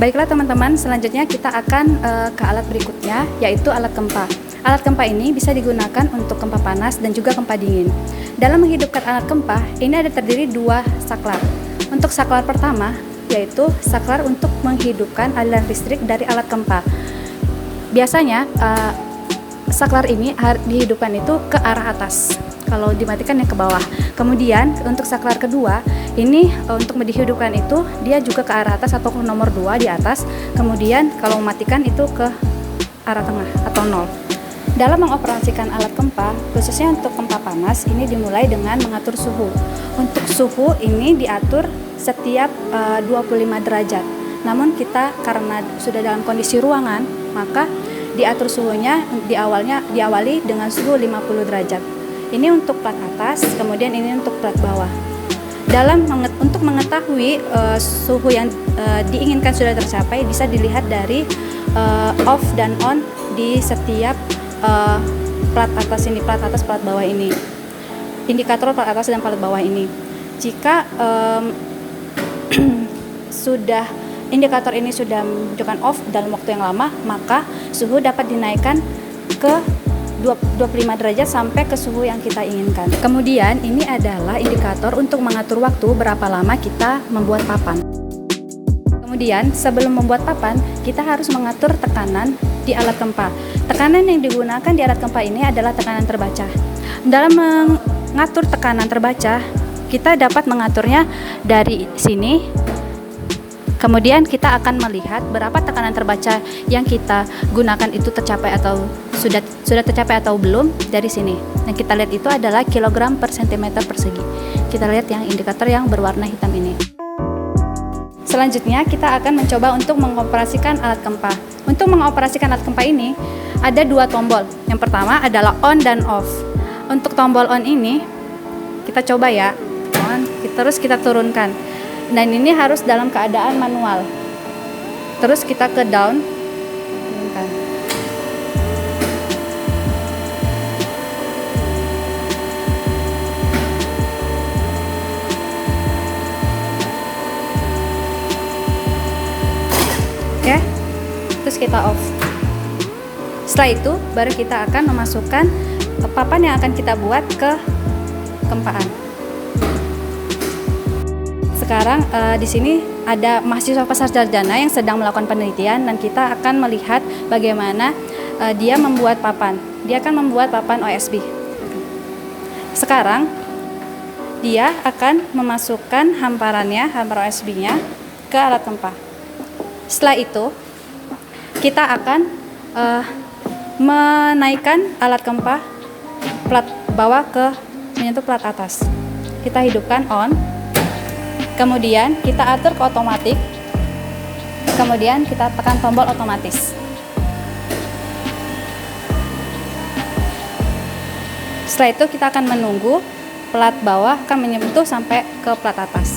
Baiklah teman-teman, selanjutnya kita akan ke alat berikutnya, yaitu alat kempa. Alat kempa ini bisa digunakan untuk kempa panas dan juga kempa dingin. Dalam menghidupkan alat kempa, ini ada terdiri dua saklar. Untuk saklar pertama, yaitu saklar untuk menghidupkan aliran listrik dari alat kempa. Biasanya saklar ini dihidupkan itu ke arah atas, kalau dimatikan yang ke bawah. Kemudian untuk saklar kedua, ini untuk dihidupkan itu dia juga ke arah atas atau ke nomor 2 di atas. Kemudian kalau mematikan itu ke arah tengah atau 0. Dalam mengoperasikan alat kempa, khususnya untuk kempa panas, ini dimulai dengan mengatur suhu. Untuk suhu ini diatur setiap 25 derajat. Namun kita karena sudah dalam kondisi ruangan, maka diatur suhunya diawali dengan suhu 50 derajat. Ini untuk plat atas, kemudian ini untuk plat bawah. Untuk mengetahui suhu yang diinginkan sudah tercapai, bisa dilihat dari off dan on di setiap plat atas ini, plat atas, plat bawah ini. Indikator plat atas dan plat bawah ini. Jika indikator ini sudah menunjukkan off dalam waktu yang lama, maka suhu dapat dinaikkan ke 25 derajat sampai ke suhu yang kita inginkan. Kemudian ini adalah indikator untuk mengatur waktu berapa lama kita membuat papan. Kemudian sebelum membuat papan, kita harus mengatur tekanan di alat kempa. Tekanan yang digunakan di alat kempa ini adalah tekanan terbaca. Dalam mengatur tekanan terbaca, kita dapat mengaturnya dari sini. Kemudian kita akan melihat berapa tekanan terbaca yang kita gunakan itu tercapai atau sudah tercapai atau belum dari sini. Yang kita lihat itu adalah kilogram per sentimeter persegi. Kita lihat yang indikator yang berwarna hitam ini. Selanjutnya kita akan mencoba untuk mengoperasikan alat kempa. Untuk mengoperasikan alat kempa ini ada dua tombol. Yang pertama adalah on dan off. Untuk tombol on ini kita coba ya, on, terus kita turunkan. Dan ini harus dalam keadaan manual. Terus kita ke down. Oke. Terus kita off. Setelah itu baru kita akan memasukkan papan yang akan kita buat ke kempaan. Sekarang di sini ada mahasiswa pasar sarjana yang sedang melakukan penelitian dan kita akan melihat bagaimana dia membuat papan. Dia akan membuat papan OSB. Sekarang dia akan memasukkan hamparan OSB-nya ke alat kempa. Setelah itu kita akan menaikkan alat kempa plat bawah ke menyentuh plat atas. Kita hidupkan on. Kemudian kita atur ke otomatis. Kemudian kita tekan tombol otomatis. Setelah itu kita akan menunggu plat bawah akan menyentuh sampai ke plat atas.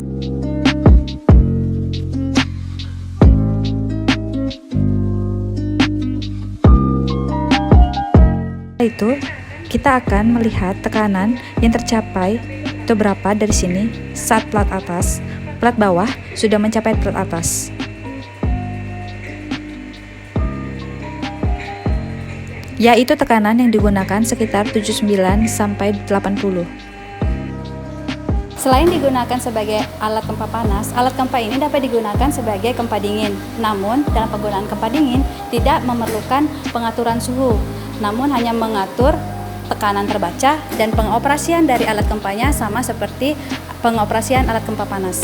Setelah itu kita akan melihat tekanan yang tercapai itu berapa dari sini saat plat atas, plat bawah sudah mencapai plat atas. Yaitu tekanan yang digunakan sekitar 79 sampai 80. Selain digunakan sebagai alat kempa panas, alat kempa ini dapat digunakan sebagai kempa dingin. Namun dalam penggunaan kempa dingin tidak memerlukan pengaturan suhu, namun hanya mengatur tekanan terbaca, dan pengoperasian dari alat kempanya sama seperti pengoperasian alat kempa panas.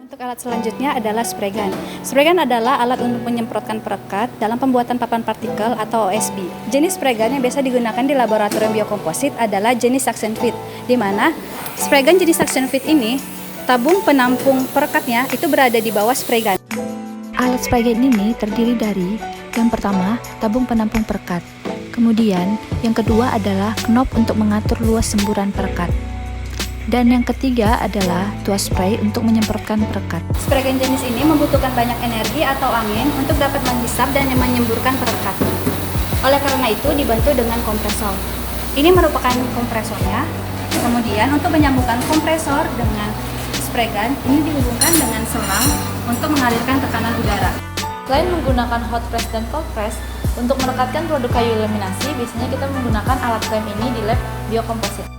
Untuk alat selanjutnya adalah spray gun. Spray gun adalah alat untuk menyemprotkan perekat dalam pembuatan papan partikel atau OSB. Jenis spray gun yang biasa digunakan di laboratorium biokomposit adalah jenis suction fit, di mana spray gun jenis suction fit ini, tabung penampung perekatnya itu berada di bawah spray gun. Alat spray gun ini terdiri dari yang pertama, tabung penampung perekat. Kemudian, yang kedua adalah knob untuk mengatur luas semburan perekat. Dan yang ketiga adalah tuas spray untuk menyemprotkan perekat. Spray gun jenis ini membutuhkan banyak energi atau angin untuk dapat menghisap dan menyemburkan perekat. Oleh karena itu dibantu dengan kompresor. Ini merupakan kompresornya. Kemudian untuk menyambungkan kompresor dengan spray gun, ini dihubungkan dengan selang untuk mengalirkan tekanan udara. Selain menggunakan hot press dan cold press, untuk merekatkan produk kayu laminasi, biasanya kita menggunakan alat klem ini di lab biokomposit.